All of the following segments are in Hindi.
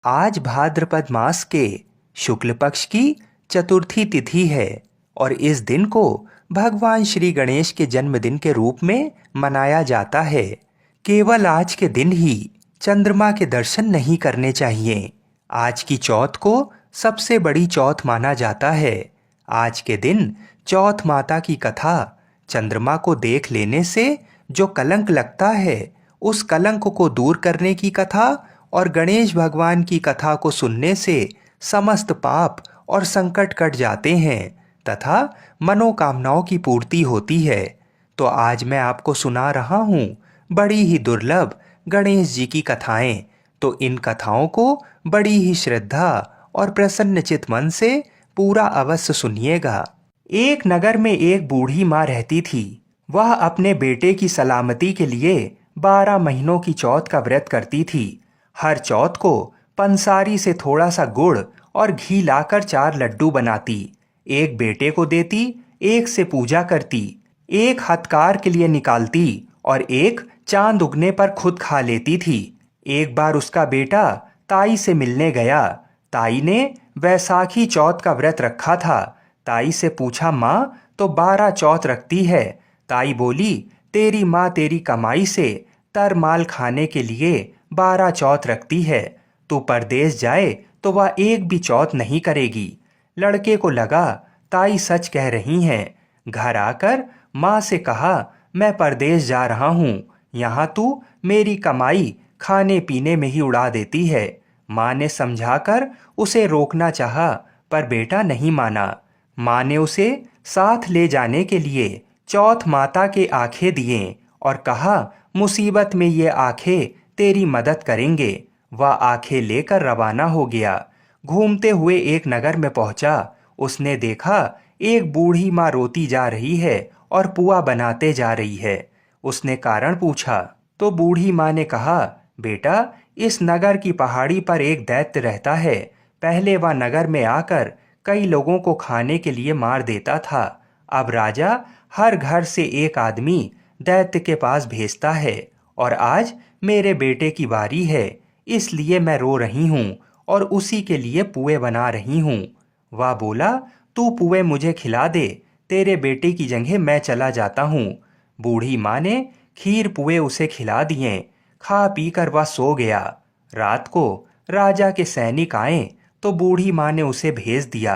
आज भाद्रपद मास के शुक्ल पक्ष की चतुर्थी तिथि है और इस दिन को भगवान श्री गणेश के जन्मदिन के रूप में मनाया जाता है। केवल आज के दिन ही चंद्रमा के दर्शन नहीं करने चाहिए। आज की चौथ को सबसे बड़ी चौथ माना जाता है। आज के दिन चौथ माता की कथा, चंद्रमा को देख लेने से जो कलंक लगता है उस कलंक को दूर करने की कथा और गणेश भगवान की कथा को सुनने से समस्त पाप और संकट कट जाते हैं तथा मनोकामनाओं की पूर्ति होती है। तो आज मैं आपको सुना रहा हूँ बड़ी ही दुर्लभ गणेश जी की कथाएं। तो इन कथाओं को बड़ी ही श्रद्धा और प्रसन्नचित मन से पूरा अवश्य सुनिएगा। एक नगर में एक बूढ़ी माँ रहती थी। वह अपने बेटे की सलामती के लिए 12 महीनों की चौथ का व्रत करती थी। हर चौथ को पंसारी से थोड़ा सा गुड़ और घी लाकर 4 लड्डू बनाती, एक बेटे को देती, एक से पूजा करती, एक हथकार के लिए निकालती और एक चांद उगने पर खुद खा लेती थी। एक बार उसका बेटा ताई से मिलने गया। ताई ने वैसाखी चौथ का व्रत रखा था। ताई से पूछा, माँ तो 12 चौथ रखती है? ताई बोली, तेरी माँ तेरी कमाई से तरमाल खाने के लिए 12 चौथ रखती है। तू परदेश जाए तो वह एक भी चौथ नहीं करेगी। लड़के को लगा ताई सच कह रही हैं। घर आकर माँ से कहा, मैं परदेश जा रहा हूँ, यहाँ तू मेरी कमाई खाने पीने में ही उड़ा देती है। माँ ने समझाकर उसे रोकना चाहा पर बेटा नहीं माना। माँ ने उसे साथ ले जाने के लिए चौथ माता के आंखें दिए और कहा, मुसीबत में ये आंखें तेरी मदद करेंगे। वह आंखें लेकर रवाना हो गया। घूमते हुए एक नगर में पहुंचा। उसने देखा एक बूढ़ी माँ रोती जा रही है और पुआ बनाते जा रही है। उसने कारण पूछा तो बूढ़ी माँ ने कहा, बेटा इस नगर की पहाड़ी पर एक दैत्य रहता है। पहले वह नगर में आकर कई लोगों को खाने के लिए मार देता था। अब राजा हर घर से एक आदमी दैत्य के पास भेजता है और आज मेरे बेटे की बारी है, इसलिए मैं रो रही हूँ और उसी के लिए पुए बना रही हूँ। वह बोला, तू पुए मुझे खिला दे, तेरे बेटे की जगह मैं चला जाता हूँ। बूढ़ी माँ ने खीर पुए उसे खिला दिए। खा पी कर वह सो गया। रात को राजा के सैनिक आए तो बूढ़ी माँ ने उसे भेज दिया।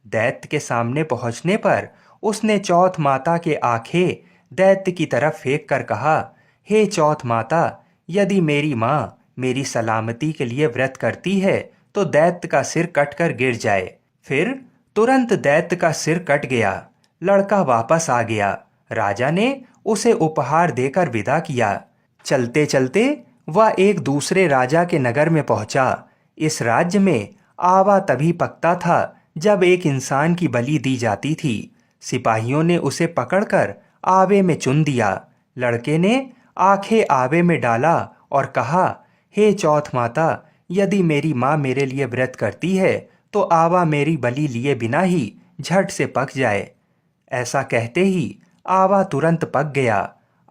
दैत्य के सामने पहुंचने पर उसने चौथ माता के आंखें दैत्य की तरफ फेंक कर कहा, हे चौथ माता, यदि मेरी माँ मेरी सलामती के लिए व्रत करती है तो दैत्य का सिर कटकर गिर जाए। फिर तुरंत दैत्य का सिर कट गया। लड़का वापस आ गया। राजा ने उसे उपहार देकर विदा किया। चलते चलते वह एक दूसरे राजा के नगर में पहुंचा। इस राज्य में आवा तभी पकता था जब एक इंसान की बलि दी जाती थी। सिपाहियों ने उसे पकड़कर आवे में चुन दिया। लड़के ने आंखें आवे में डाला और कहा, हे चौथ माता, यदि मेरी माँ मेरे लिए व्रत करती है तो आवा मेरी बलि लिए बिना ही झट से पक जाए। ऐसा कहते ही आवा तुरंत पक गया।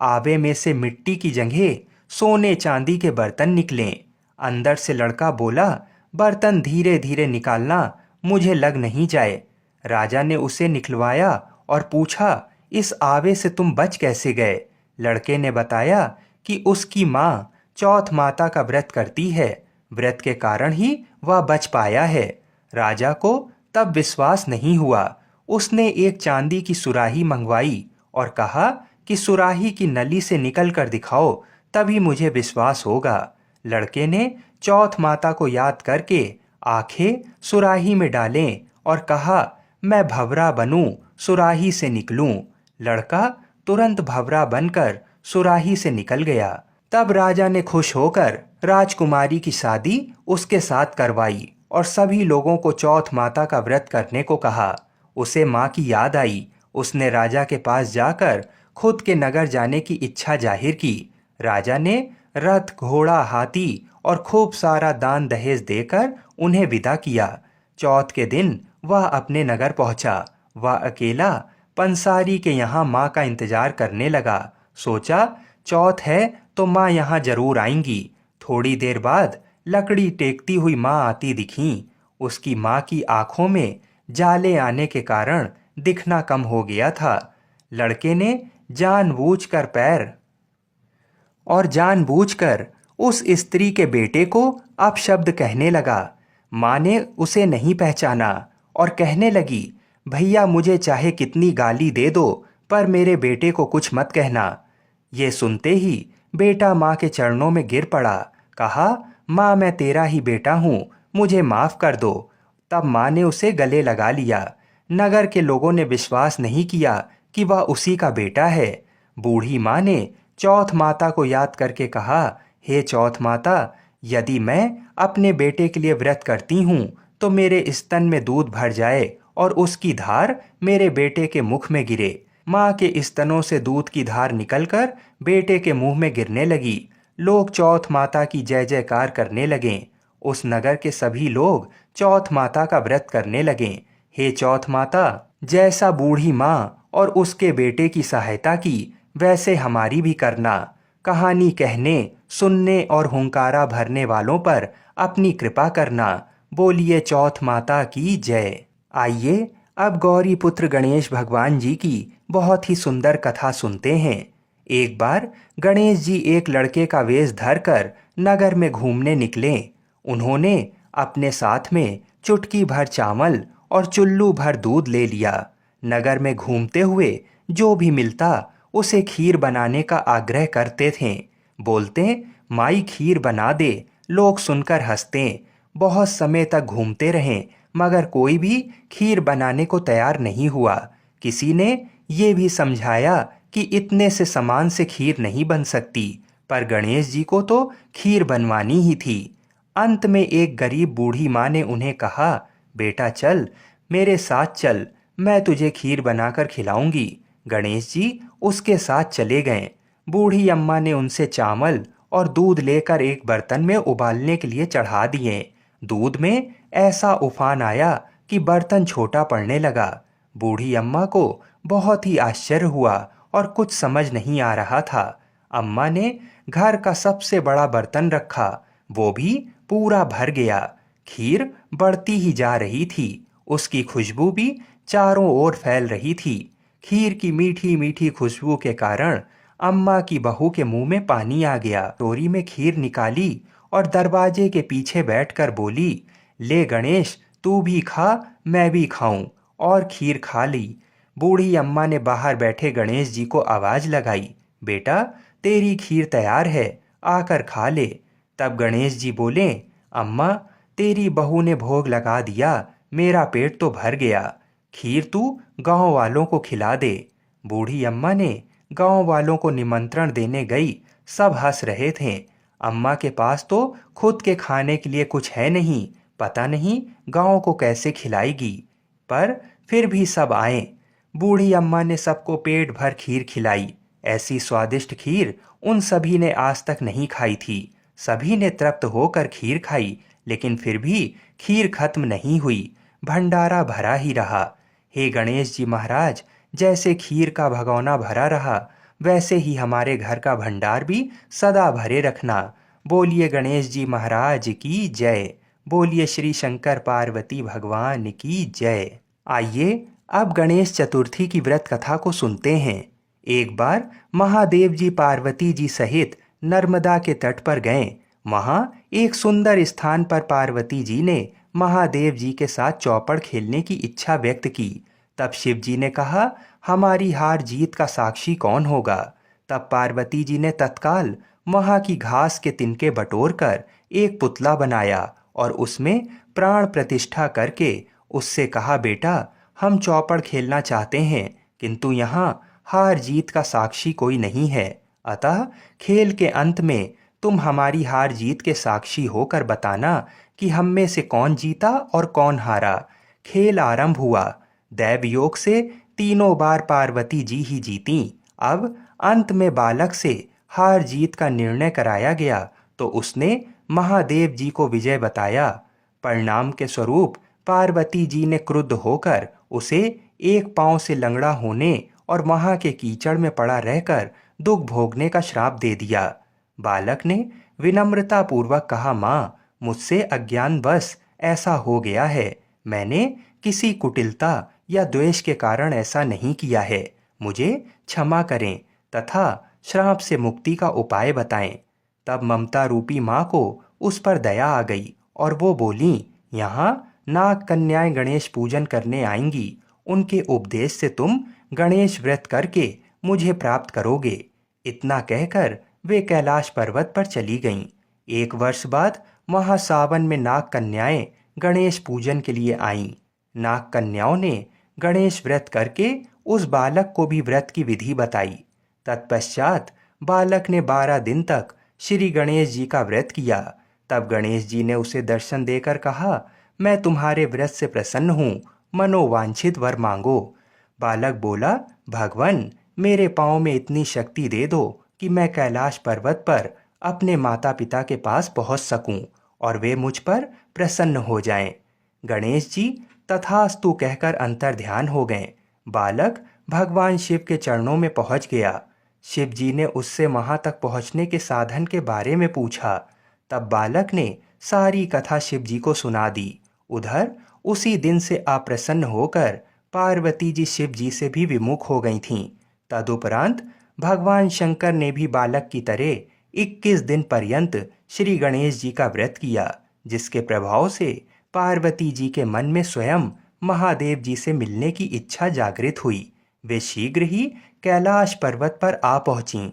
आवे में से मिट्टी की जगह सोने चांदी के बर्तन निकले। अंदर से लड़का बोला, बर्तन धीरे धीरे निकालना, मुझे लग नहीं जाए। राजा ने उसे निकलवाया और पूछा, इस आवे से तुम बच कैसे गए? लड़के ने बताया कि उसकी माँ चौथ माता का व्रत करती है, व्रत के कारण ही वह बच पाया है। राजा को तब विश्वास नहीं हुआ। उसने एक चांदी की सुराही मंगवाई और कहा कि सुराही की नली से निकल कर दिखाओ, तभी मुझे विश्वास होगा। लड़के ने चौथ माता को याद करके आंखें सुराही में डालें और कहा, मैं भंवरा बनूं, सुराही से निकलूं। लड़का तुरंत भंवरा बनकर सुराही से निकल गया। तब राजा ने खुश होकर राजकुमारी की शादी उसके साथ करवाई और सभी लोगों को चौथ माता का व्रत करने को कहा। उसे माँ की याद आई। उसने राजा के पास जाकर खुद के नगर जाने की इच्छा जाहिर की। राजा ने रथ, घोड़ा, हाथी और खूब सारा दान दहेज देकर उन्हें विदा किया। चौथ के दिन वह अपने नगर पहुंचा। वह अकेला पंसारी के यहाँ माँ का इंतजार करने लगा। सोचा, चौथ है तो माँ यहाँ जरूर आएंगी। थोड़ी देर बाद लकड़ी टेकती हुई माँ आती दिखीं। उसकी माँ की आंखों में जाले आने के कारण दिखना कम हो गया था। लड़के ने जानबूझकर पैर और जानबूझकर उस स्त्री के बेटे को अपशब्द कहने लगा। माँ ने उसे नहीं पहचाना और कहने लगी, भैया मुझे चाहे कितनी गाली दे दो, पर मेरे बेटे को कुछ मत कहना। ये सुनते ही बेटा माँ के चरणों में गिर पड़ा। कहा, माँ मैं तेरा ही बेटा हूँ, मुझे माफ़ कर दो। तब माँ ने उसे गले लगा लिया। नगर के लोगों ने विश्वास नहीं किया कि वह उसी का बेटा है। बूढ़ी माँ ने चौथ माता को याद करके कहा, हे चौथ माता, यदि मैं अपने बेटे के लिए व्रत करती हूँ तो मेरे स्तन में दूध भर जाए और उसकी धार मेरे बेटे के मुख में गिरे। माँ के स्तनों से दूध की धार निकलकर बेटे के मुंह में गिरने लगी। लोग चौथ माता की जय जयकार करने लगे। उस नगर के सभी लोग चौथ माता का व्रत करने लगे। हे चौथ माता, जैसा बूढ़ी माँ और उसके बेटे की सहायता की, वैसे हमारी भी करना। कहानी कहने, सुनने और हुंकारा भरने वालों पर अपनी कृपा करना। बोलिए चौथ माता की जय। आइए अब गौरी पुत्र गणेश भगवान जी की बहुत ही सुंदर कथा सुनते हैं। एक बार गणेश जी एक लड़के का वेश धरकर नगर में घूमने निकले। उन्होंने अपने साथ में चुटकी भर चावल और चुल्लू भर दूध ले लिया। नगर में घूमते हुए जो भी मिलता उसे खीर बनाने का आग्रह करते थे। बोलते, माई खीर बना दे। लोग सुनकर हंसते। बहुत समय तक घूमते रहे मगर कोई भी खीर बनाने को तैयार नहीं हुआ। किसी ने ये भी समझाया कि इतने से सामान से खीर नहीं बन सकती, पर गणेश जी को तो खीर बनवानी ही थी। अंत में एक गरीब बूढ़ी माँ ने उन्हें कहा, बेटा चल, मेरे साथ चल, मैं तुझे खीर बनाकर खिलाऊंगी। गणेश जी उसके साथ चले गए। बूढ़ी अम्मा ने उनसे चावल और दूध लेकर एक बर्तन में उबालने के लिए चढ़ा दिए। दूध में ऐसा उफान आया कि बर्तन छोटा पड़ने लगा। बूढ़ी अम्मा को बहुत ही आश्चर्य हुआ और कुछ समझ नहीं आ रहा था। अम्मा ने घर का सबसे बड़ा बर्तन रखा, वो भी पूरा भर गया। खीर बढ़ती ही जा रही थी, उसकी खुशबू भी चारों ओर फैल रही थी। खीर की मीठी मीठी खुशबू के कारण अम्मा की बहू के मुंह में पानी आ गया। टोरी में खीर निकाली और दरवाजे के पीछे बैठकर बोली, ले गणेश, तू भी खा, मैं भी खाऊं, और खीर खा ली। बूढ़ी अम्मा ने बाहर बैठे गणेश जी को आवाज लगाई, बेटा तेरी खीर तैयार है, आकर खा ले। तब गणेश जी बोले, अम्मा तेरी बहू ने भोग लगा दिया, मेरा पेट तो भर गया, खीर तू गांव वालों को खिला दे। बूढ़ी अम्मा ने गांव वालों को निमंत्रण देने गई। सब हंस रहे थे। अम्मा के पास तो खुद के खाने के लिए कुछ है नहीं, पता नहीं गांव को कैसे खिलाएगी। पर फिर भी सब आए। बूढ़ी अम्मा ने सबको पेट भर खीर खिलाई। ऐसी स्वादिष्ट खीर उन सभी ने आज तक नहीं खाई थी। सभी ने तृप्त होकर खीर खाई, लेकिन फिर भी खीर खत्म नहीं हुई, भंडारा भरा ही रहा। हे गणेश जी महाराज, जैसे खीर का भगोना भरा रहा, वैसे ही हमारे घर का भंडार भी सदा भरे रखना। बोलिए गणेश जी महाराज की जय। बोलिए श्री शंकर पार्वती भगवान की जय। आइए अब गणेश चतुर्थी की व्रत कथा को सुनते हैं। एक बार महादेव जी पार्वती जी सहित नर्मदा के तट पर गए। वहां एक सुंदर स्थान पर पार्वती जी ने महादेव जी के साथ चौपड़ खेलने की इच्छा व्यक्त की। तब शिव जी ने कहा, हमारी हार जीत का साक्षी कौन होगा। तब पार्वती जी ने तत्काल वहां की घास के तिनके बटोर कर एक पुतला बनाया और उसमें प्राण प्रतिष्ठा करके उससे कहा, बेटा हम चौपड़ खेलना चाहते हैं, किंतु यहाँ हार जीत का साक्षी कोई नहीं है, अतः खेल के अंत में तुम हमारी हार जीत के साक्षी होकर बताना कि हम में से कौन जीता और कौन हारा। खेल आरंभ हुआ। दैव योग से तीनों बार पार्वती जी ही जीतीं। अब अंत में बालक से हार जीत का निर्णय कराया गया तो उसने महादेव जी को विजय बताया। परिणाम के स्वरूप पार्वती जी ने क्रुद्ध होकर उसे एक पांव से लंगड़ा होने और वहां के कीचड़ में पड़ा रहकर दुख भोगने का श्राप दे दिया। बालक ने विनम्रता पूर्वक कहा, माँ मुझसे अज्ञानवश ऐसा हो गया है। मैंने किसी कुटिलता या द्वेष के कारण ऐसा नहीं किया है। मुझे क्षमा करें तथा श्राप से मुक्ति का उपाय बताएं। तब ममता रूपी माँ को उस पर दया आ गई और वो बोली, यहाँ नाग कन्याएं गणेश पूजन करने आएंगी। उनके उपदेश से तुम गणेश व्रत करके मुझे प्राप्त करोगे। इतना कहकर वे कैलाश पर्वत पर चली गईं। 1 वर्ष बाद वहां सावन में नाग कन्याएं गणेश पूजन के लिए आईं। नाग कन्याओं ने गणेश व्रत करके उस बालक को भी व्रत की विधि बताई। तत्पश्चात बालक ने 12 दिन तक श्री गणेश जी का व्रत किया। तब गणेश जी ने उसे दर्शन देकर कहा, मैं तुम्हारे व्रत से प्रसन्न हूँ, मनोवांछित वर मांगो। बालक बोला, भगवान मेरे पाँव में इतनी शक्ति दे दो कि मैं कैलाश पर्वत पर अपने माता पिता के पास पहुंच सकूं और वे मुझ पर प्रसन्न हो जाएं। गणेश जी तथास्तु कहकर अंतर्ध्यान हो गए। बालक भगवान शिव के चरणों में पहुंच गया। शिव जी ने उससे वहां तक पहुंचने के साधन के बारे में पूछा। तब बालक ने सारी कथा शिव जी को सुना दी। उधर उसी दिन से अप्रसन्न होकर पार्वती जी शिव जी से भी विमुख हो गई थीं। तदुपरांत भगवान शंकर ने भी बालक की तरह 21 दिन पर्यंत श्री गणेश जी का व्रत किया, जिसके प्रभाव से पार्वती जी के मन में स्वयं महादेव जी से मिलने की इच्छा जागृत हुई। वे शीघ्र ही कैलाश पर्वत पर आ पहुंचीं।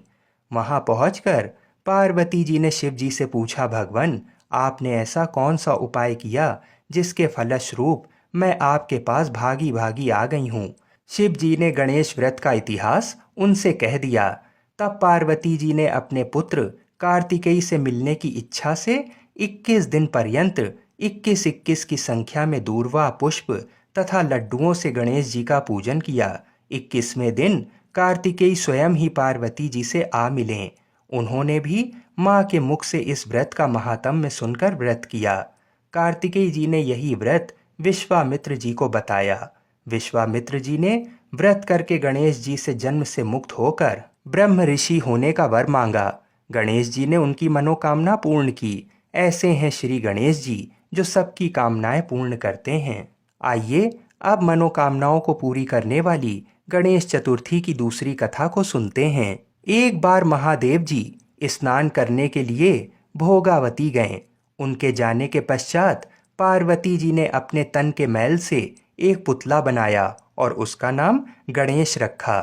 वहां पहुंचकर पार्वती जी ने शिव जी से पूछा, भगवान आपने ऐसा कौन सा उपाय किया जिसके फलस्वरूप मैं आपके पास भागी भागी आ गई हूँ। शिव जी ने गणेश व्रत का इतिहास उनसे कह दिया। तब पार्वती जी ने अपने पुत्र कार्तिकेय से मिलने की इच्छा से 21 दिन पर्यंत 21-21 की संख्या में दूर्वा पुष्प तथा लड्डुओं से गणेश जी का पूजन किया। 21वें दिन कार्तिकेय स्वयं ही पार्वती जी से आ मिले। उन्होंने भी माँ के मुख से इस व्रत का महात्म्य सुनकर व्रत किया। कार्तिकेय जी ने यही व्रत विश्वामित्र जी को बताया। विश्वामित्र जी ने व्रत करके गणेश जी से जन्म से मुक्त होकर ब्रह्म ऋषि होने का वर मांगा। गणेश जी ने उनकी मनोकामना पूर्ण की। ऐसे हैं श्री गणेश जी जो सबकी कामनाएं पूर्ण करते हैं। आइए अब मनोकामनाओं को पूरी करने वाली गणेश चतुर्थी की दूसरी कथा को सुनते हैं। एक बार महादेव जी स्नान करने के लिए भोगावती गए। उनके जाने के पश्चात पार्वती जी ने अपने तन के मैल से एक पुतला बनाया और उसका नाम गणेश रखा।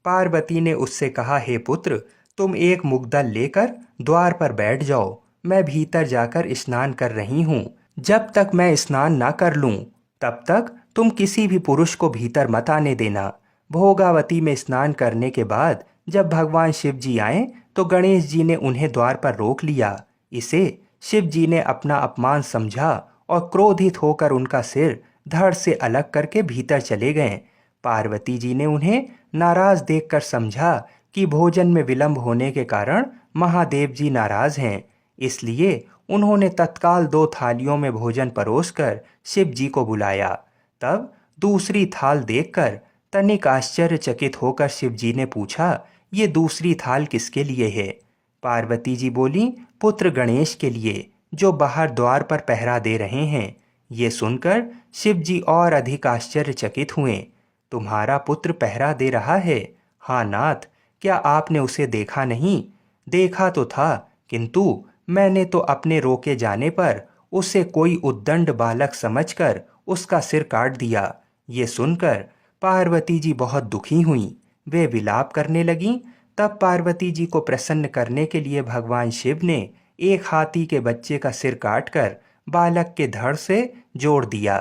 पार्वती ने उससे कहा, हे पुत्र तुम एक मुग्दल लेकर द्वार पर बैठ जाओ, मैं भीतर जाकर स्नान कर रही हूँ। जब तक मैं स्नान ना कर लूँ तब तक तुम किसी भी पुरुष को भीतर मत आने देना। भोगावती में स्नान करने के बाद जब भगवान शिव जी आए तो गणेश जी ने उन्हें द्वार पर रोक लिया। इसे शिव जी ने अपना अपमान समझा और क्रोधित होकर उनका सिर धड़ से अलग करके भीतर चले गए। पार्वती जी ने उन्हें नाराज देखकर समझा कि भोजन में विलंब होने के कारण महादेव जी नाराज हैं। इसलिए उन्होंने तत्काल 2 थालियों में भोजन परोसकर शिव जी को बुलाया। तब दूसरी थाल देखकर तनिक आश्चर्यचकित होकर शिव जी ने पूछा, ये दूसरी थाल किसके लिए है? पार्वती जी बोली, पुत्र गणेश के लिए, जो बाहर द्वार पर पहरा दे रहे हैं। ये सुनकर शिव जी और अधिक आश्चर्यचकित हुए। तुम्हारा पुत्र पहरा दे रहा है? हाँ नाथ, क्या आपने उसे देखा नहीं? देखा तो था, किंतु मैंने तो अपने रोके जाने पर उसे कोई उद्दंड बालक समझकर उसका सिर काट दिया। ये सुनकर पार्वती जी बहुत दुखी हुईं। वे विलाप करने लगीं। तब पार्वती जी को प्रसन्न करने के लिए भगवान शिव ने एक हाथी के बच्चे का सिर काटकर बालक के धड़ से जोड़ दिया।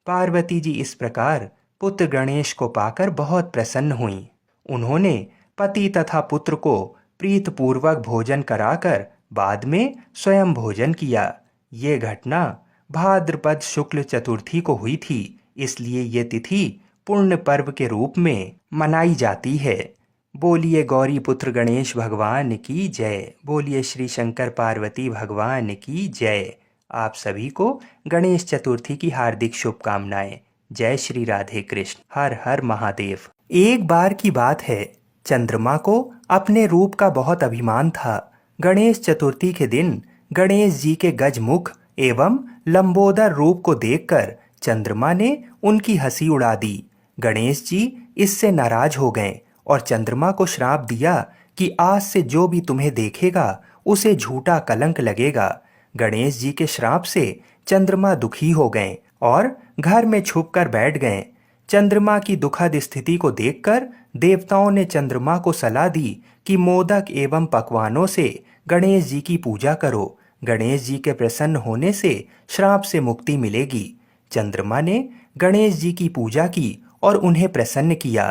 पार्वती जी इस प्रकार पुत्र गणेश को पाकर बहुत प्रसन्न हुईं। उन्होंने पति तथा पुत्र को प्रीतपूर्वक भोजन कराकर बाद में स्वयं भोजन किया। ये घटना भाद्रपद शुक्ल चतुर्थी को हुई थी, इसलिए ये तिथि पुण्य पर्व के रूप में मनाई जाती है। बोलिए गौरी पुत्र गणेश भगवान की जय। बोलिए श्री शंकर पार्वती भगवान की जय। आप सभी को गणेश चतुर्थी की हार्दिक शुभकामनाएं। जय श्री राधे कृष्ण। हर हर महादेव। एक बार की बात है, चंद्रमा को अपने रूप का बहुत अभिमान था। गणेश चतुर्थी के दिन गणेश जी के गजमुख एवं लंबोदर रूप को देखकर चंद्रमा ने उनकी हंसी उड़ा दी। गणेश जी इससे नाराज हो गए और चंद्रमा को श्राप दिया कि आज से जो भी तुम्हें देखेगा उसे झूठा कलंक लगेगा। गणेश जी के श्राप से चंद्रमा दुखी हो गए और घर में छुपकर बैठ गए। चंद्रमा की दुखद स्थिति को देखकर देवताओं ने चंद्रमा को सलाह दी कि मोदक एवं पकवानों से गणेश जी की पूजा करो। गणेश जी के प्रसन्न होने से श्राप से मुक्ति मिलेगी। चंद्रमा ने गणेश जी की पूजा की और उन्हें प्रसन्न किया।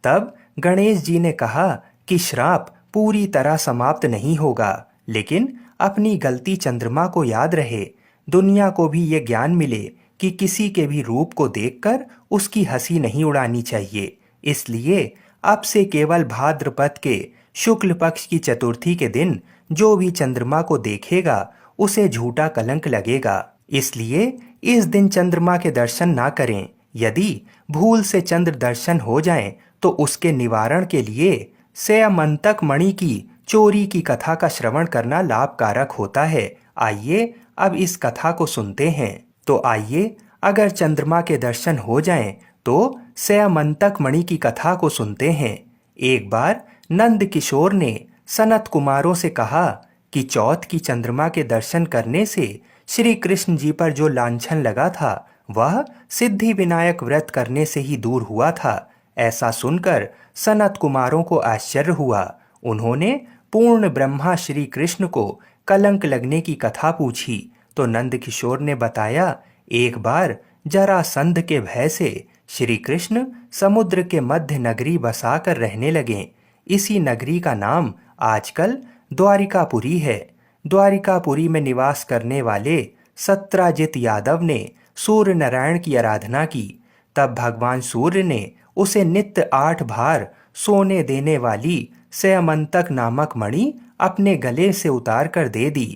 तब गणेश जी ने कहा कि श्राप पूरी तरह समाप्त नहीं होगा, लेकिन अपनी गलती चंद्रमा को याद रहे। दुनिया को भी ये ज्ञान मिले कि किसी के भी रूप को देखकर उसकी हंसी नहीं उड़ानी चाहिए। इसलिए अब से केवल भाद्रपद के शुक्ल पक्ष की चतुर्थी के दिन जो भी चंद्रमा को देखेगा उसे झूठा कलंक लगेगा। इसलिए इस दिन चंद्रमा के दर्शन ना करें। यदि भूल से चंद्र दर्शन हो जाएं तो उसके निवारण के लिए स्यमंतक मणि की चोरी की कथा का श्रवण करना लाभकारक होता है। आइए अब इस कथा को सुनते हैं। तो आइए, अगर चंद्रमा के दर्शन हो जाएं तो स्यमंतक मणि की कथा को सुनते हैं। एक बार नंद किशोर ने सनत कुमारों से कहा कि चौथ की चंद्रमा के दर्शन करने से श्री कृष्ण जी पर जो लांछन लगा था वह सिद्धि विनायक व्रत करने से ही दूर हुआ था। ऐसा सुनकर सनत कुमारों को आश्चर्य हुआ। उन्होंने पूर्ण ब्रह्मा श्री कृष्ण को कलंक लगने की कथा पूछी तो नंद किशोर ने बताया, एक बार जरासंध के भय से श्री कृष्ण समुद्र के मध्य नगरी बसाकर रहने लगे। इसी नगरी का नाम आजकल द्वारिकापुरी है। द्वारिकापुरी में निवास करने वाले सत्राजित यादव ने सूर्य नारायण की आराधना की। तब भगवान सूर्य ने उसे नित्य 8 भार सोने देने वाली स्यमंतक नामक मणि अपने गले से उतार कर दे दी।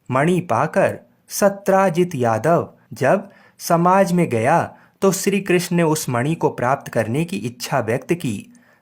मणि पाकर सत्राजित यादव जब समाज में गया तो श्री कृष्ण ने उस मणि को प्राप्त करने की इच्छा व्यक्त की।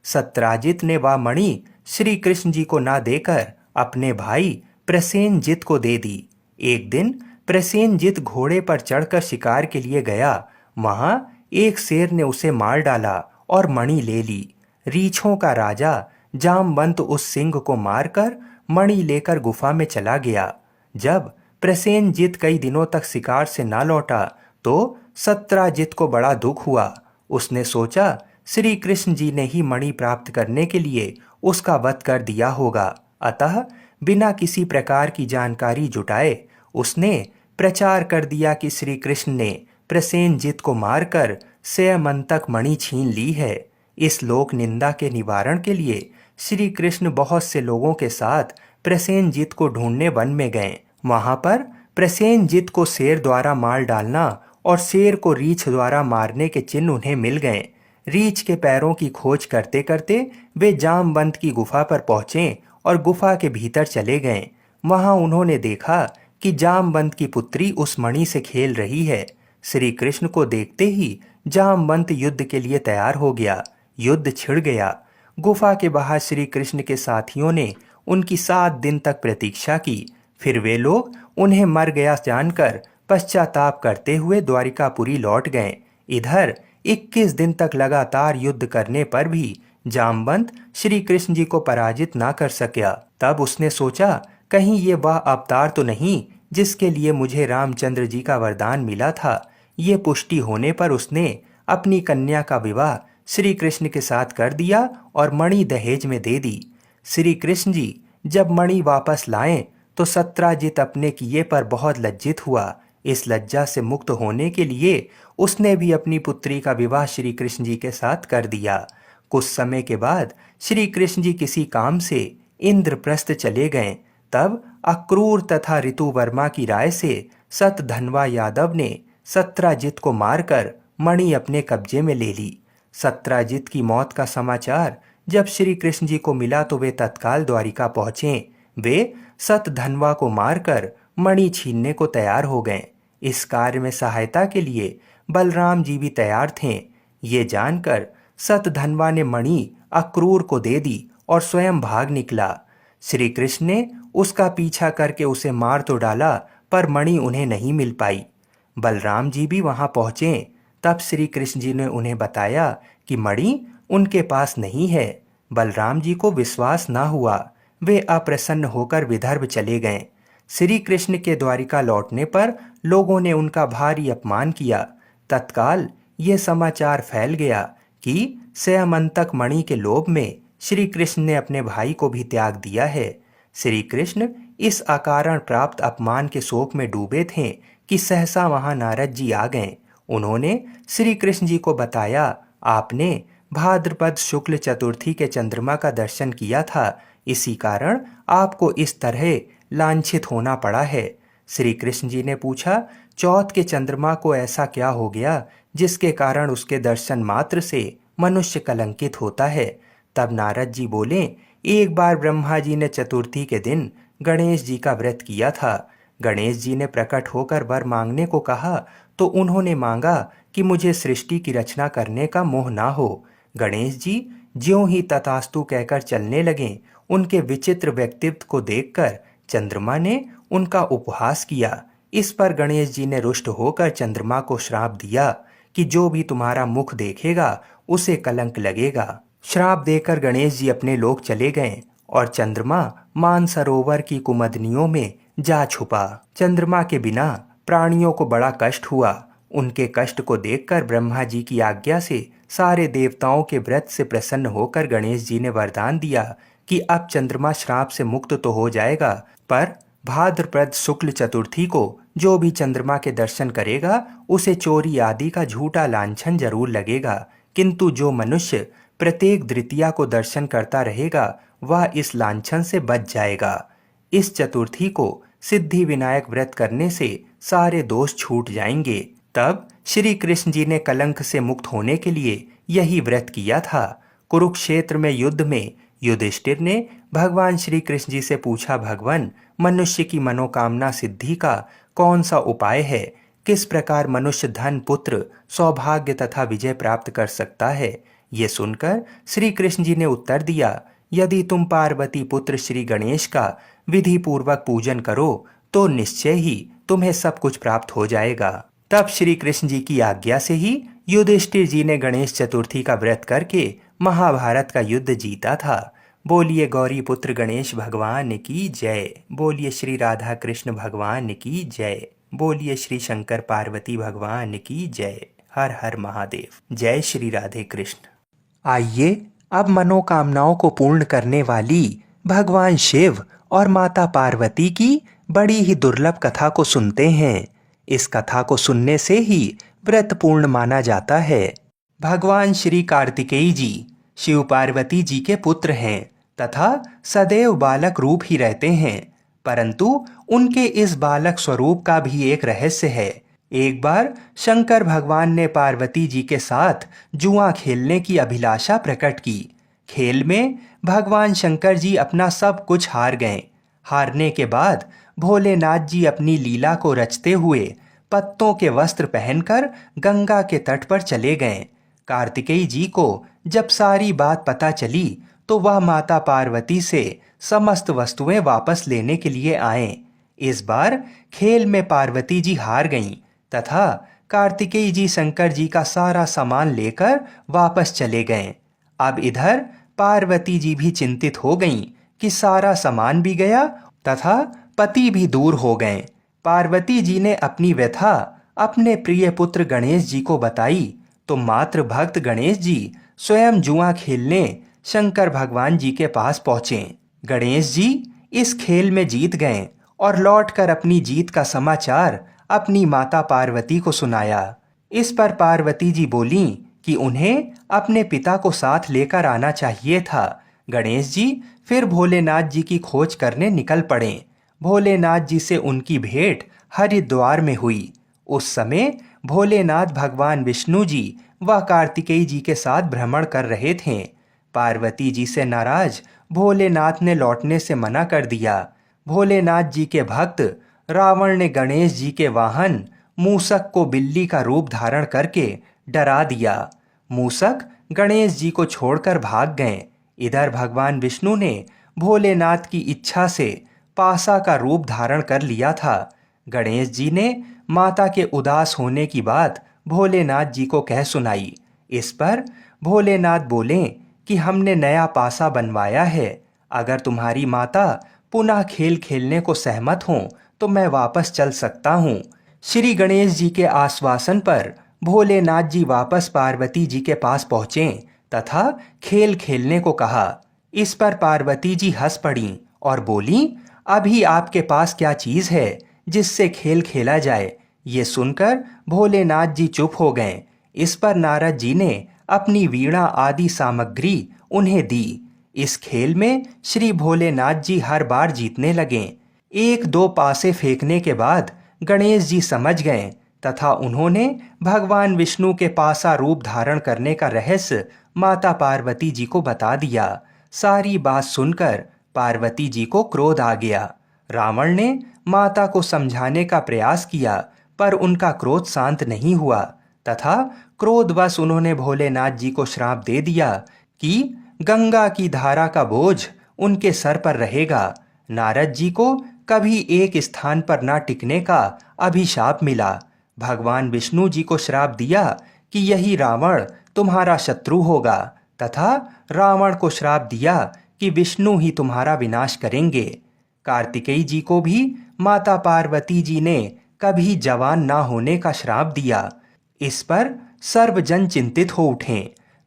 सत्राजित ने वह मणि श्री कृष्ण जी को ना देकर अपने भाई प्रसेनजित को दे दी। एक दिन प्रसेनजित घोड़े पर चढ़कर शिकार के लिए गया। वहां एक शेर ने उसे मार डाला और मणि ले ली। रीछों का राजा जामवंत उस सिंह को मारकर मणि लेकर गुफा में चला गया। जब प्रसेनजित कई दिनों तक शिकार से ना लौटा तो सत्राजित को बड़ा दुख हुआ। उसने सोचा श्री कृष्ण जी ने ही मणि प्राप्त करने के लिए उसका वध कर दिया होगा। अतः बिना किसी प्रकार की जानकारी जुटाए उसने प्रचार कर दिया कि श्री कृष्ण ने प्रसेनजित को मारकर स्यमंतक मणि छीन ली है। इस लोक निंदा के निवारण के लिए श्री कृष्ण बहुत से लोगों के साथ प्रसेनजित को ढूंढने वन में गए। वहां पर प्रसेनजित को शेर द्वारा मार डालना और शेर को रीछ द्वारा मारने के चिन्ह उन्हें मिल गए। रीछ के पैरों की खोज करते करते वे जामवंत की गुफा पर पहुंचे और गुफा के भीतर चले गए। वहां उन्होंने देखा कि जामवंत की पुत्री उस मणि से खेल रही है। श्री कृष्ण को देखते ही जामवंत युद्ध के लिए तैयार हो गया। युद्ध छिड़ गया। गुफा के बाहर श्री कृष्ण के साथियों ने उनकी 7 दिन तक प्रतीक्षा की। फिर वे लोग उन्हें मर गया जानकर पश्चाताप करते हुए द्वारिकापुरी लौट गए। इधर 21 दिन तक लगातार युद्ध करने पर भी जामवंत श्री कृष्ण जी को पराजित ना कर सका। तब उसने सोचा, कहीं ये वह अवतार तो नहीं जिसके लिए मुझे रामचंद्र जी का वरदान मिला था। ये पुष्टि होने पर उसने अपनी कन्या का विवाह श्री कृष्ण के साथ कर दिया और मणि दहेज में दे दी। श्री कृष्ण जी जब मणि वापस लाएं तो सत्राजित अपने किए पर बहुत लज्जित हुआ। इस लज्जा से मुक्त होने के लिए उसने भी अपनी पुत्री का विवाह श्री कृष्ण जी के साथ कर दिया। कुछ समय के बाद श्री कृष्ण जी किसी काम से इंद्रप्रस्थ चले गए। तब अक्रूर तथा ऋतुवर्मा की राय से सतधनवा यादव ने सत्राजित को मारकर मणि अपने कब्जे में ले ली। सत्राजित की मौत का समाचार जब श्री कृष्ण जी को मिला तो वे तत्काल द्वारिका पहुंचे। वे सतधनवा को मारकर मणि छीनने को तैयार हो गए। इस कार्य में सहायता के लिए बलराम जी भी तैयार थे। ये जानकर सतधनवा ने मणि अक्रूर को दे दी और स्वयं भाग निकला। श्री कृष्ण ने उसका पीछा करके उसे मार तो डाला, पर मणि उन्हें नहीं मिल पाई। बलराम जी भी वहां पहुंचे। तब श्री कृष्ण जी ने उन्हें बताया कि मणि उनके पास नहीं है। बलराम जी को विश्वास न हुआ। वे अप्रसन्न होकर विदर्भ चले गए। श्री कृष्ण के द्वारिका लौटने पर लोगों ने उनका भारी अपमान किया। तत्काल ये समाचार फैल गया कि स्यमंतक मणि के लोभ में श्री कृष्ण ने अपने भाई को भी त्याग दिया है। श्री कृष्ण इस अकारण प्राप्त अपमान के शोक में डूबे थे कि सहसा वहां नारद जी आ गए। उन्होंने श्री कृष्ण जी को बताया, आपने भाद्रपद शुक्ल चतुर्थी के चंद्रमा का दर्शन किया था, इसी कारण आपको इस तरह लांछित होना पड़ा है। श्री कृष्ण जी ने पूछा, चौथ के चंद्रमा को ऐसा क्या हो गया जिसके कारण उसके दर्शन मात्र से मनुष्य कलंकित होता है। तब नारद जी बोले, एक बार ब्रह्मा जी ने चतुर्थी के दिन गणेश जी का व्रत किया था। गणेश जी ने प्रकट होकर वर मांगने को कहा तो उन्होंने मांगा कि मुझे सृष्टि की रचना करने का मोह ना हो। गणेश जी ज्यों ही तथास्तु कहकर चलने लगे, उनके विचित्र व्यक्तित्व को देखकर चंद्रमा ने उनका उपहास किया। इस पर गणेश जी ने रुष्ट होकर चंद्रमा को श्राप दिया कि जो भी तुम्हारा मुख देखेगा उसे कलंक लगेगा। श्राप देकर गणेश जी अपने लोक चले गए और चंद्रमा मानसरोवर की कुमदनियों में जा छुपा। चंद्रमा के बिना प्राणियों को बड़ा कष्ट हुआ। उनके कष्ट को देखकर ब्रह्मा जी की आज्ञा से सारे देवताओं के व्रत से प्रसन्न होकर गणेश जी ने वरदान दिया कि अब चंद्रमा श्राप से मुक्त तो हो जाएगा, पर भाद्रपद शुक्ल चतुर्थी को जो भी चंद्रमा के दर्शन करेगा उसे चोरी आदि का झूठा लांछन जरूर लगेगा, किंतु जो मनुष्य प्रत्येक द्वितीया को दर्शन करता रहेगा वह इस लांछन से बच जाएगा। इस चतुर्थी को सिद्धि विनायक व्रत करने से सारे दोष छूट जाएंगे। तब श्री कृष्ण जी ने कलंक से मुक्त होने के लिए यही व्रत किया था। कुरुक्षेत्र में युद्ध में युधिष्ठिर ने भगवान श्री कृष्ण जी से पूछा, भगवान, मनुष्य की मनोकामना सिद्धि का कौन सा उपाय है? किस प्रकार मनुष्य धन, पुत्र, सौभाग्य तथा विजय प्राप्त कर सकता है? ये सुनकर श्री कृष्ण जी ने उत्तर दिया, यदि तुम पार्वती पुत्र श्री गणेश का विधि पूर्वक पूजन करो तो निश्चय ही तुम्हें सब कुछ प्राप्त हो जाएगा। तब श्री कृष्ण जी की आज्ञा से ही युधिष्ठिर जी ने गणेश चतुर्थी का व्रत करके महाभारत का युद्ध जीता था। बोलिए गौरी पुत्र गणेश भगवान की जय। बोलिए श्री राधा कृष्ण भगवान की जय। बोलिए श्री शंकर पार्वती भगवान की जय। हर हर महादेव। जय श्री राधे कृष्ण। आइए अब मनोकामनाओं को पूर्ण करने वाली भगवान शिव और माता पार्वती की बड़ी ही दुर्लभ कथा को सुनते हैं। इस कथा को सुनने से ही व्रत पूर्ण माना जाता है। भगवान श्री कार्तिकेय जी शिव पार्वती जी के पुत्र हैं तथा सदैव बालक रूप ही रहते हैं, परंतु उनके इस बालक स्वरूप का भी एक रहस्य है। एक बार शंकर भगवान ने पार्वती जी के साथ जुआ खेलने की अभिलाषा प्रकट की। खेल में भगवान शंकर जी अपना सब कुछ हार गए। हारने के बाद भोलेनाथ जी अपनी लीला को रचते हुए पत्तों के वस्त्र पहनकर गंगा के तट पर चले गए। कार्तिकेय जी को जब सारी बात पता चली तो वह माता पार्वती से समस्त वस्तुएं वापस लेने के लिए आए। इस बार खेल में पार्वती जी हार गईं तथा कार्तिकेय जी शंकर जी का सारा सामान लेकर वापस चले गए। अब इधर पार्वती जी भी चिंतित हो गईं कि सारा सामान भी गया तथा पति भी दूर हो गए। पार्वती जी ने अपनी व्यथा अपने प्रिय पुत्र गणेश जी को बताई तो मात्र भक्त गणेश जी स्वयं जुआ खेलने शंकर भगवान जी के पास पहुंचे। गणेश जी इस खेल में जीत गए और लौटकर अपनी जीत का समाचार अपनी माता पार्वती को सुनाया। इस पर पार्वती जी बोलीं कि उन्हें अपने पिता को साथ लेकर आना चाहिए था। गणेश जी फिर भोलेनाथ जी की खोज करने निकल पड़े। भोलेनाथ जी से उनकी भेंट हरिद्वार में हुई। उस समय भोलेनाथ भगवान विष्णु जी व कार्तिकेय जी के साथ भ्रमण कर रहे थे। पार्वती जी से नाराज भोलेनाथ ने लौटने से मना कर दिया। भोलेनाथ जी के भक्त रावण ने गणेश जी के वाहन मूसक को बिल्ली का रूप धारण करके डरा दिया। मूसक गणेश जी को छोड़कर भाग गए। इधर भगवान विष्णु ने भोलेनाथ की इच्छा से पासा का रूप धारण कर लिया था। गणेश जी ने माता के उदास होने की बात भोलेनाथ जी को कह सुनाई। इस पर भोलेनाथ बोले कि हमने नया पासा बनवाया है, अगर तुम्हारी माता पुनः खेल खेलने को सहमत हों तो मैं वापस चल सकता हूँ। श्री गणेश जी के आश्वासन पर भोलेनाथ जी वापस पार्वती जी के पास पहुँचे तथा खेल खेलने को कहा। इस पर पार्वती जी हंस पड़ीं और बोलीं, अभी आपके पास क्या चीज़ है जिससे खेल खेला जाए। ये सुनकर भोलेनाथ जी चुप हो गए। इस पर नारद जी ने अपनी वीणा आदि सामग्री उन्हें दी। इस खेल में श्री भोलेनाथ जी हर बार जीतने लगे। एक दो पासे फेंकने के बाद गणेश जी समझ गए तथा उन्होंने भगवान विष्णु के पासा रूप धारण करने का रहस्य माता पार्वती जी को बता दिया। सारी बात सुनकर पार्वती जी को क्रोध आ गया। रावण ने माता को समझाने का प्रयास किया पर उनका क्रोध शांत नहीं हुआ तथा क्रोधवश उन्होंने भोलेनाथ जी को श्राप दे दिया कि गंगा की धारा का बोझ उनके सर पर रहेगा। नारद जी को कभी एक स्थान पर न टिकने का अभिशाप मिला। भगवान विष्णु जी को श्राप दिया कि यही रावण तुम्हारा शत्रु होगा तथा रावण को श्राप दिया कि विष्णु ही तुम्हारा विनाश करेंगे। कार्तिकेय जी को भी माता पार्वती जी ने कभी जवान ना होने का श्राप दिया। इस पर सर्वजन चिंतित हो उठे।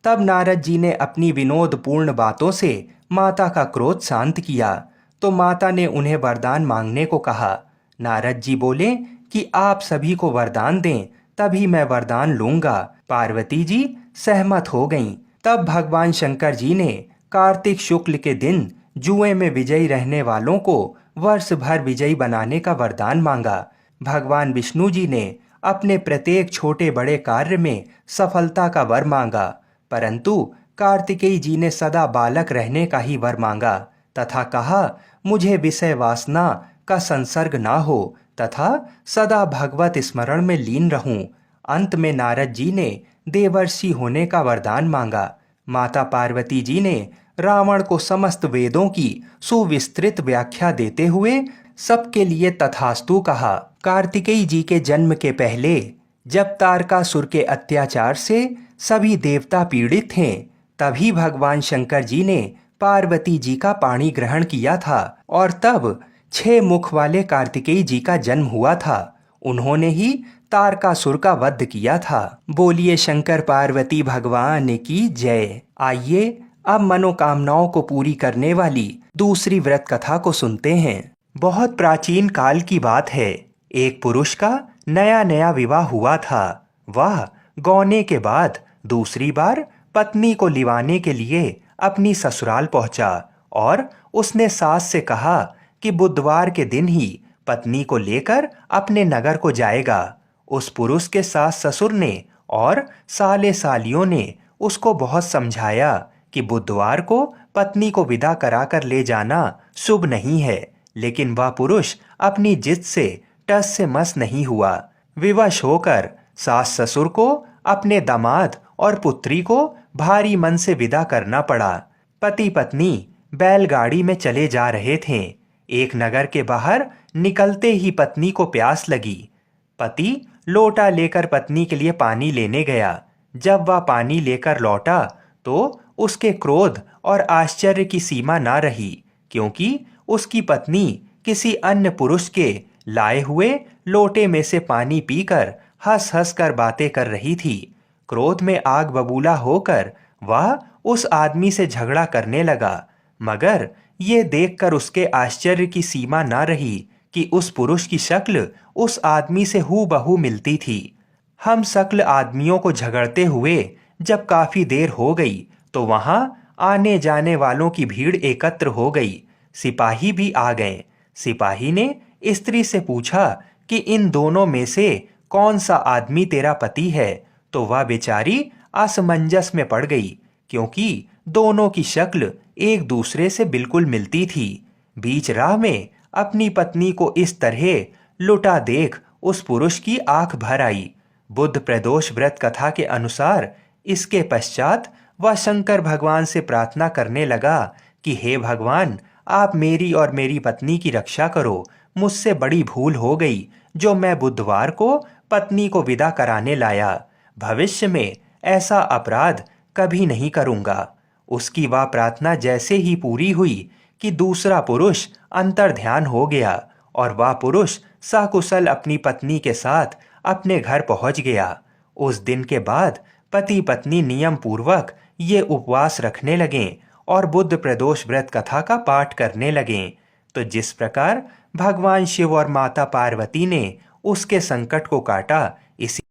तब नारद जी ने अपनी विनोदपूर्ण बातों से माता का क्रोध शांत किया तो माता ने उन्हें वरदान मांगने को कहा। नारद जी बोले कि आप सभी को वरदान दें, तभी मैं वरदान लूंगा। पार्वती जी सहमत हो गईं। तब भगवान शंकर जी ने कार्तिक शुक्ल के दिन जुए में विजयी रहने वालों को वर्ष भर विजयी बनाने का वरदान मांगा। भगवान विष्णु जी ने अपने प्रत्येक छोटे बड़े कार्य में सफलता का वर मांगा, परंतु कार्तिकेय जी ने सदा बालक रहने का ही वर मांगा तथा कहा, मुझे विषय वासना का संसर्ग ना हो तथा सदा भगवत स्मरण में लीन रहूं। अंत में नारद जी ने देवर्षि होने का वरदान मांगा। माता पार्वती जी ने रावण को समस्त वेदों की सुविस्तृत व्याख्या देते हुए सबके लिए तथास्तु कहा। कार्तिकेय जी के जन्म के पहले जब तारकासुर के अत्याचार से सभी देवता पीड़ित थे, तभी भगवान शंकर जी ने पार्वती जी का पाणी ग्रहण किया था और तब 6 मुख वाले कार्तिकेय जी का जन्म हुआ था। उन्होंने ही तारकासुर का वध किया था। बोलिए शंकर पार्वती भगवान की जय। आइए अब मनोकामनाओं को पूरी करने वाली दूसरी व्रत कथा को सुनते हैं। बहुत प्राचीन काल की बात है। एक पुरुष का नया नया विवाह हुआ था। वह गौने के बाद दूसरी बार पत्नी को लिवाने के लिए अपनी ससुराल पहुंचा और उसने सास से कहा कि बुधवार के दिन ही पत्नी को लेकर अपने नगर को जाएगा। उस पुरुष के सास ससुर ने और साले सालियों ने उसको बहुत समझाया कि बुधवार को पत्नी को विदा कराकर ले जाना शुभ नहीं है, लेकिन वह पुरुष अपनी जिद से टस से मस नहीं हुआ। विवश होकर सास ससुर को अपने दामाद और पुत्री को भारी मन से विदा करना पड़ा। पति पत्नी बैलगाड़ी में चले जा रहे थे। एक नगर के बाहर निकलते ही पत्नी को प्यास लगी। पति लोटा लेकर पत्नी के लिए पानी लेने गया। जब वह पानी लेकर लौटा तो उसके क्रोध और आश्चर्य की सीमा ना रही, क्योंकि उसकी पत्नी किसी अन्य पुरुष के लाए हुए लोटे में से पानी पीकर हंस हंस कर बातें कर रही थी। क्रोध में आग बबूला होकर वह उस आदमी से झगड़ा करने लगा, मगर ये देखकर उसके आश्चर्य की सीमा ना रही कि उस पुरुष की शक्ल उस आदमी से हूबहू मिलती थी। हम शक्ल आदमियों को झगड़ते हुए जब काफी देर हो गई तो वहां आने जाने वालों की भीड़ एकत्र हो गई। सिपाही भी आ गए। सिपाही ने स्त्री से पूछा कि इन दोनों में से कौन सा आदमी तेरा पति है, तो वह बेचारी असमंजस में पड़ गई, क्योंकि दोनों की शक्ल एक दूसरे से बिल्कुल मिलती थी। बीच राह में अपनी पत्नी को इस तरह लुटा देख उस पुरुष की आंख भर आई। बुद्ध प्रदोष व्रत कथा के अनुसार इसके पश्चात वह शंकर भगवान से प्रार्थना करने लगा कि हे भगवान, आप मेरी और मेरी पत्नी की रक्षा करो। मुझसे बड़ी भूल हो गई। जो मैं बुधवार को पत्नी को विदा कराने लाया। भविष्य में ऐसा अपराध कभी नहीं करूंगा। उसकी वह प्रार्थना जैसे ही पूरी हुई कि दूसरा पुरुष अंतर्ध्यान हो गया और वह पुरुष सकुशल अपनी पत्नी के साथ अपने घर पहुंच गया। उस दिन के बाद पति पत्नी नियम पूर्वक ये उपवास रखने लगे और बुद्ध प्रदोष व्रत कथा का पाठ करने लगे। तो जिस प्रकार भगवान शिव और माता पार्वती ने उसके संकट को काटा, इसी